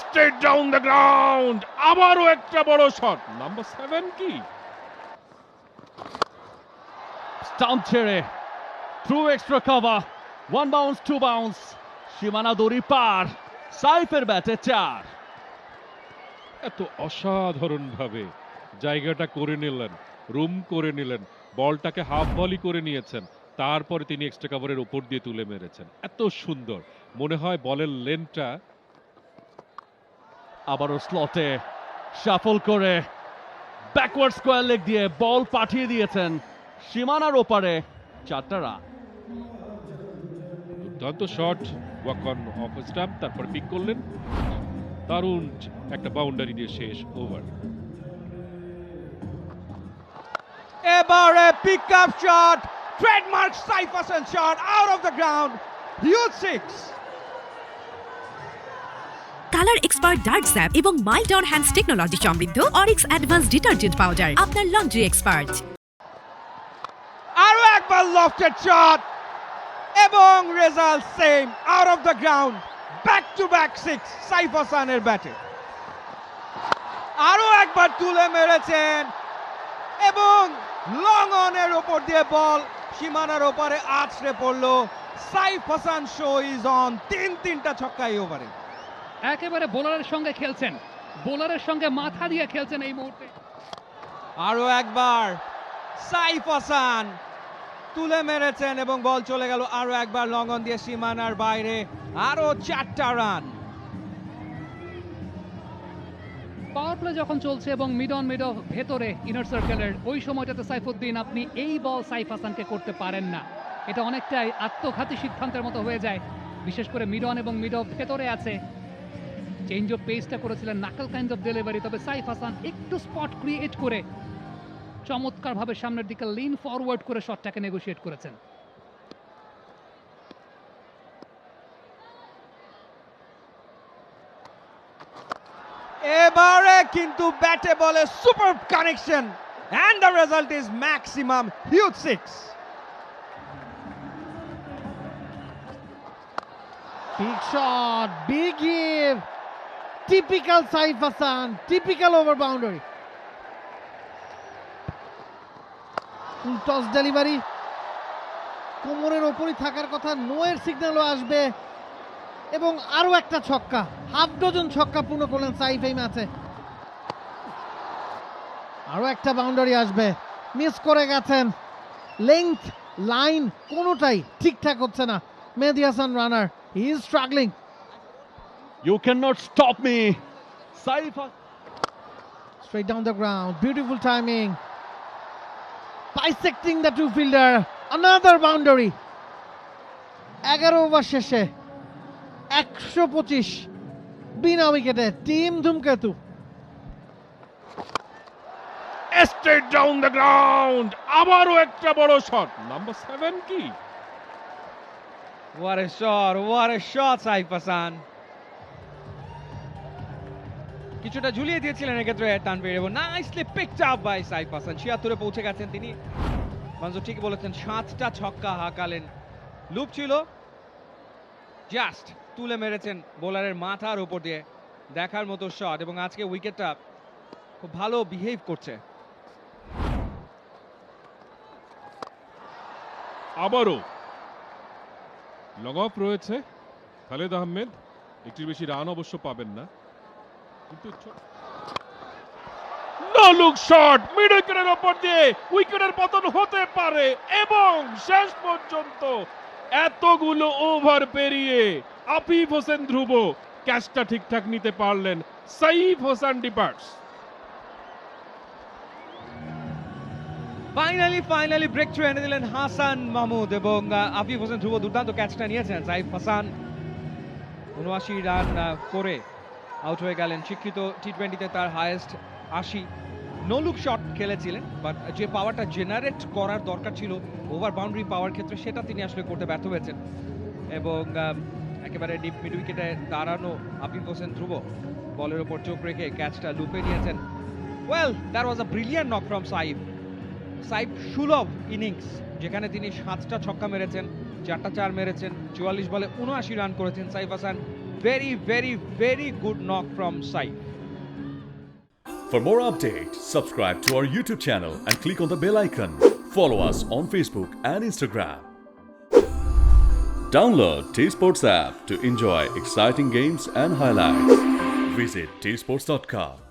Straight down the ground, আবারও একটা বড় শট। নাম্বার 7 কি স্টাম্প ছেড়ে through extra cover, 1 bounce 2 bounce, সীমানা দড়ি পার, সাইফের ব্যাটে 4। এত অসাধারণ ভাবে জায়গাটা করে নিলেন, রুম করে নিলেন, বলটাকে হাফ ভলি করে নিয়েছেন, তারপরে তিনি এক্সট্রা কভারের উপর দিয়ে তুলে মেরেছেন। এত সুন্দর, মনে হয় বলের লেনটা। আবারও স্লটে শাফল করে ব্যাকওয়ার্ড স্কোয়ার লেগ দিয়ে বল পাঠিয়ে দিয়েছেন সীমানার ওপারে, 4টা রান। দুর্দান্ত shot, walk on off stump, তারপর পিক করলেন, দারুণ একটা বাউন্ডারি দিয়ে শেষ ওভার। এবারে pick up shot, trademark Saif Hasan shot out of the ground, huge 6। Colour expert dark sap এবং মাইল্ড অন হ্যান্ডস টেকনোলজি সমৃদ্ধ অরিক্স অ্যাডভান্স ডিটারজেন্ট পাউডার, আপনার লন্ড্রি এক্সপার্ট। আরো একবার লফটেড শট এবং result same, out of the ground, back to back 6 Saif হাসানের ব্যাটে। আরো একবার তুলে মেরেছেন এবং লং অনের ওপর দিয়ে বল সীমানার ওপারে আছড়ে পড়লো। Saif Hasan show is on, 3টা ছক্কা এই ওভারে। একেবারে বোলারের সঙ্গে খেলছেন, বোলারের সঙ্গে মাথা দিয়ে খেলছেন এই মুহূর্তে। আরো একবার সাইফ হাসান তুলে মেরেছেন এবং বল চলে গেল আরো একবার লং অন দিয়ে সীমানার বাইরে, আরো 4টা রান। পাওয়ার প্লে যখন চলছে এবং মিড অন ভেতরে ইনার সার্কেলের, ওই সময়টাতে সাইফুদ্দিন আপনি এই বল সাইফ হাসানকে করতে পারেন না। এটা অনেকটাই আত্মঘাতী সিদ্ধান্তের মতো হয়ে যায়, বিশেষ করে মিড অন এবং মিড অফ ভেতরে আছে। চেঞ্জ অফ পেসটা করেছিলেন, নাকল কাইন্ড অফ ডেলিভারি, তবে সাইফ হাসান একটু স্পট ক্রিয়েট করে চমৎকারভাবে সামনের দিকে লিন ফরওয়ার্ড করে শটটাকে নেগোশিয়েট করেছেন। এবারে কিন্তু ব্যাটে বলে super connection and the result is maximum, huge 6। Big shot, big give. Typical Saif Hassan, typical over boundary. Full toss delivery. কোমরের ওপরই থাকার কথা, নোয়ের সিগন্যালও আসবে এবং আরো একটা ছক্কা, হাফ ডজন ছক্কা পূর্ণ করলেন সাইফ এই ম্যাচে। আরো একটা বাউন্ডারি আসবে, মিস করে গেছেন। লেংথ, লাইন কোনোটাই ঠিকঠাক হচ্ছে না। মেহেদী হাসান রানার, he is struggling. You can not stop me. Saif Straight down the ground, beautiful timing. Bisecting the two fielder, another boundary. 11 over শেষে 125 বিনা উইকেটে টিম ধুমকেতু। স্ট্রেট ডাউন দ্য গ্রাউন্ড, আবারও একটা বড় শট। নাম্বার 7 কি What a shot Saif Hasan. কিছুটা ঝুলিয়ে দিয়েছিলেন এক্ষেত্রে তানভীর এবং nicely picked up by Saif Hasan. 76-এ পৌঁছে গেছেন তিনি। মনজুর ঠিকই বলেছেন, 7টা ছক্কা হাঁকালেন, লুপ ছিল, জাস্ট তুলে মেরেছেন বোলারের মাথার উপর দিয়ে। দেখার মতো শট এবং আজকে উইকেটটা খুব ভালো বিহেভ করছে। আবারও লং অফ রয়েছে খালেদ আহমেদ, একটির বেশি রান অবশ্য পাবেন না, কিন্তু নো লুক শট মিড উইকেটের ওপর দিয়ে উইকেটের পতন হতে পারে এবং শেষ পর্যন্ত এতগুলো ওভার পেরিয়ে আফিফ হোসেন ধ্রুব ক্যাচটা ঠিকঠাক নিতে পারলেন। Saif Hasan departs. Finally break through এনে দিলেন হাসান মাহমুদ এবং আফিফ হোসেন ধ্রুব দুর্দান্ত ক্যাচটা নিয়েছেন। সাইফ হাসান 79 রান করে আউট হয়ে গেলেন। শিক্ষিত টি20তে তার হাইয়েস্ট 80। নো লুক শট খেলেছিলেন, বাট যে পাওয়ারটা জেনারেট করার দরকার ছিল ওভার বাউন্ডারি পাওয়ার ক্ষেত্রে, সেটা তিনি আসলে করতে ব্যর্থ হয়েছেন এবং একেবারে ডিপ মিড উইকেটে দাঁড়ানো আফিফ হোসেন ধ্রুব বলের ওপর চোখ রেখে ক্যাচটা লুপে নিয়েছেন। Well, that was a brilliant knock from Saif সুলভ ইনিংস, যেখানে তিনি 7টা ছক্কা মেরেছেন, 4টা 4 মেরেছেন, 44 বলে 79 রান করেছেন Saif Hasan. Very very very good knock from Saif. For more updates, subscribe to our YouTube channel and click on the bell icon. Follow us on Facebook and Instagram. Download T Sports app to enjoy exciting games and highlights. Visit tsports.com.